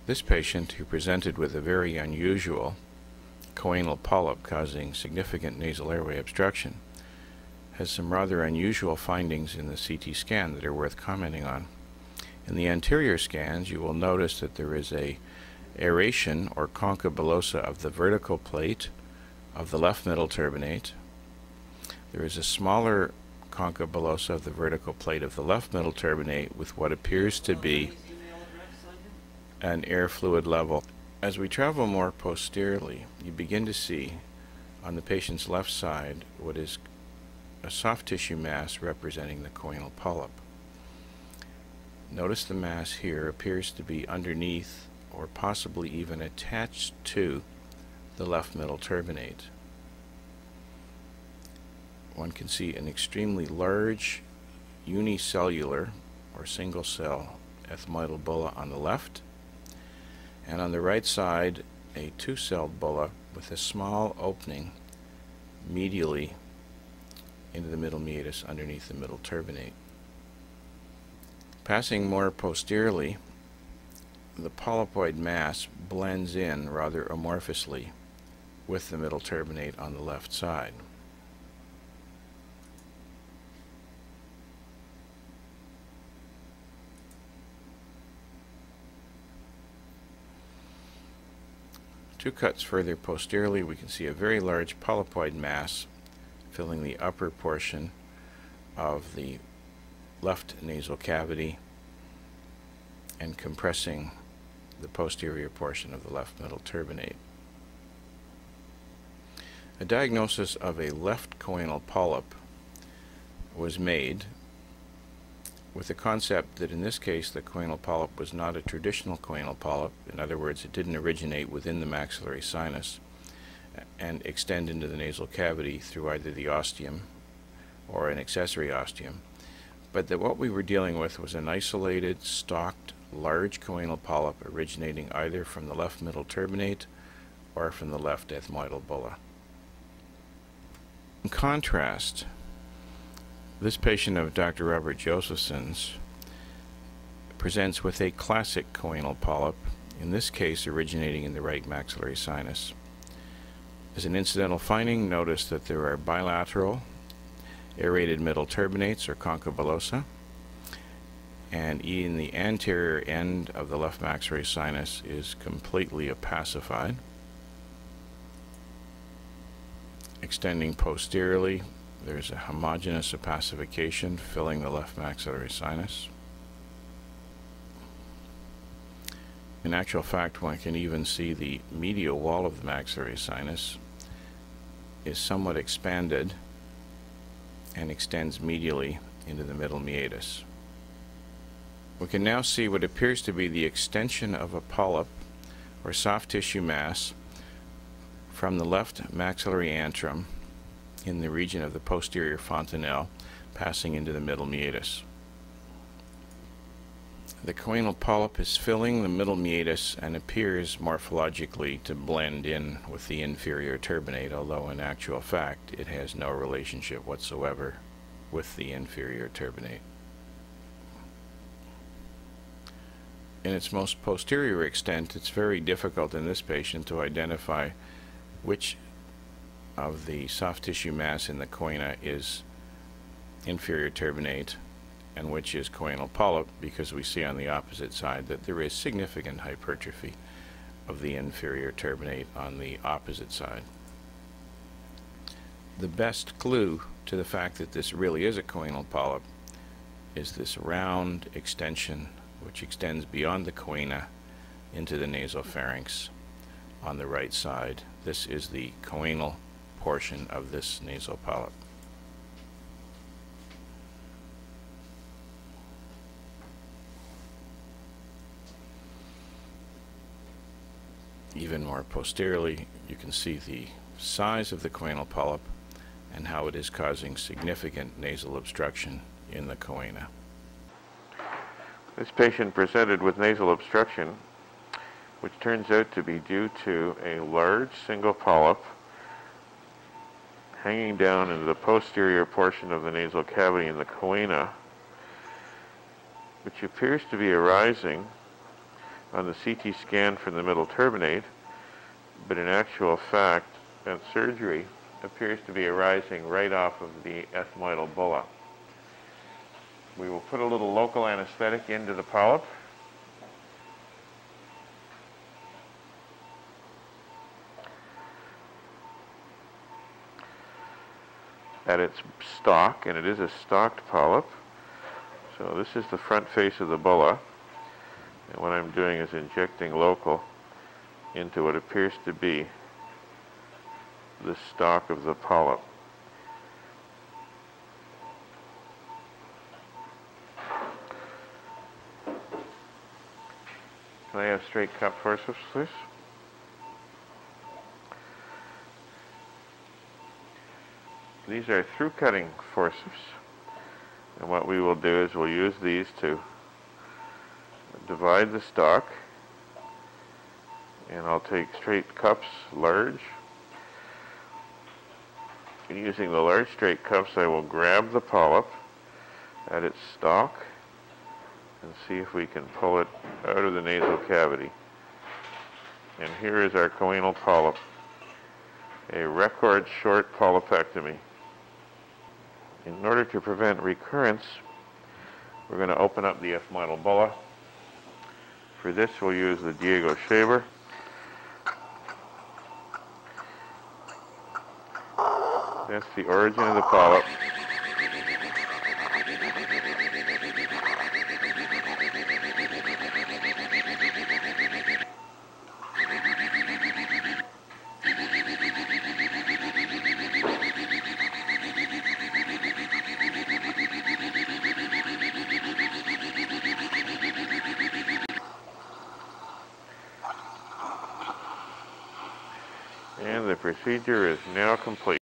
This patient, who presented with a very unusual choanal polyp causing significant nasal airway obstruction, has some rather unusual findings in the CT scan that are worth commenting on. In the anterior scans, you will notice that there is a aeration or concha bullosa of the vertical plate of the left middle turbinate. There is a smaller concha bullosa of the vertical plate of the left middle turbinate with what appears to be an air fluid level. As we travel more posteriorly, you begin to see on the patient's left side what is a soft tissue mass representing the choanal polyp. Notice the mass here appears to be underneath or possibly even attached to the left middle turbinate. One can see an extremely large unicellular or single cell ethmoidal bulla on the left, and on the right side a two-celled bulla with a small opening medially into the middle meatus underneath the middle turbinate. Passing more posteriorly, the polypoid mass blends in rather amorphously with the middle turbinate on the left side. Two cuts further posteriorly, we can see a very large polypoid mass filling the upper portion of the left nasal cavity and compressing the posterior portion of the left middle turbinate. A diagnosis of a left choanal polyp was made with the concept that in this case the choanal polyp was not a traditional choanal polyp. In other words, it didn't originate within the maxillary sinus and extend into the nasal cavity through either the ostium or an accessory ostium, but that what we were dealing with was an isolated, stalked, large choanal polyp originating either from the left middle turbinate or from the left ethmoidal bulla. In contrast, this patient of Dr. Robert Josephson's presents with a classic choanal polyp, in this case originating in the right maxillary sinus. As an incidental finding, notice that there are bilateral aerated middle turbinates or concha bullosa, and in the anterior end of the left maxillary sinus is completely opacified. Extending posteriorly, there's a homogeneous opacification filling the left maxillary sinus. In actual fact, one can even see the medial wall of the maxillary sinus is somewhat expanded and extends medially into the middle meatus. We can now see what appears to be the extension of a polyp or soft tissue mass from the left maxillary antrum in the region of the posterior fontanelle, passing into the middle meatus. The choanal polyp is filling the middle meatus and appears morphologically to blend in with the inferior turbinate, although in actual fact it has no relationship whatsoever with the inferior turbinate. In its most posterior extent, it's very difficult in this patient to identify which of the soft tissue mass in the choana is inferior turbinate and which is choanal polyp, because we see on the opposite side that there is significant hypertrophy of the inferior turbinate on the opposite side. The best clue to the fact that this really is a choanal polyp is this round extension which extends beyond the choana into the nasopharynx on the right side. This is the choanal portion of this nasal polyp. Even more posteriorly, you can see the size of the choanal polyp and how it is causing significant nasal obstruction in the choana. This patient presented with nasal obstruction, which turns out to be due to a large single polyp hanging down into the posterior portion of the nasal cavity in the choana, which appears to be arising on the CT scan from the middle turbinate, but in actual fact, that surgery appears to be arising right off of the ethmoidal bulla. We will put a little local anesthetic into the polyp. At its stalk, and it is a stalked polyp. So this is the front face of the bulla, and what I'm doing is injecting local into what appears to be the stalk of the polyp. Can I have straight cup forceps, please? These are through-cutting forceps, and what we will do is we'll use these to divide the stalk, and I'll take straight cups, large. And using the large straight cups, I will grab the polyp at its stalk and see if we can pull it out of the nasal cavity. And here is our choanal polyp, a record short polypectomy. In order to prevent recurrence, we're going to open up the ethmoidal bulla. For this, we'll use the Diego shaver. That's the origin of the polyp. And the procedure is now complete.